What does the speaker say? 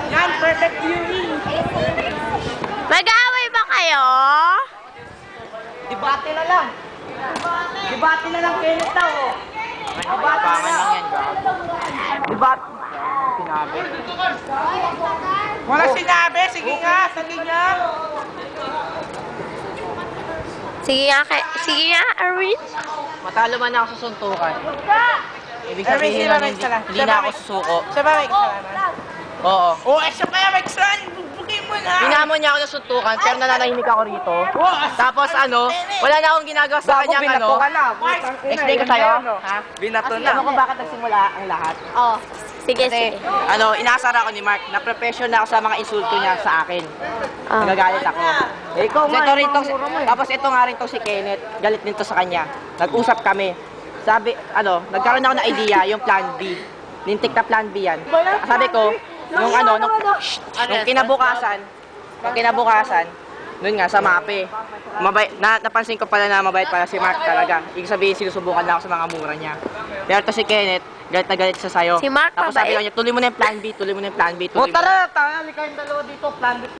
Yan, perfect viewing. Mag-aaway ba kayo? Debate na lang. Debate na lang, Kenneth daw. Debate na lang. Debate. Sinabi. Wala sinabi. Sige nga. Sige nga. Sige nga, Arwin. Matalo man ako sa suntukan. Ibig sabihin Erwin, hindi na ako susuko. Siya ba may kasalanan? Oo. Oo, siya kaya may kasalanan. Bugin mo na. Hinamon niya ako ng suntukan, pero nananahimik ako rito. Tapos wala na akong ginagawa sa kanyang Explain ko sa'yo. Ha? Binato na. Alam mo kung bakit nagsimula ang lahat? Oh, sige. Inaasar ako ni Mark. Na-professional ako sa mga insulto niya sa akin. Nagagalit ako. Ikaw Tapos ito nga rin to si Kenneth. Galit din to sa kanya. Nag-usap kami. Sabi, nagkaroon ako ng idea, yung plan B. Nintik na plan B yan. Sabi ko, nung kinabukasan, nun nga, sa MAPE, napansin ko pala na mabait pala si Mark talaga. Ibig sabihin, sinusubukan na ako sa mga mura niya. Pero to si Kenneth, galit na galit siya sa'yo. Si Mark Tapos sabi ko niya, tuloy mo na yung plan B, tuloy mo na yung plan B, tuloy mo na. Tara, halika yung dalawa dito, plan B.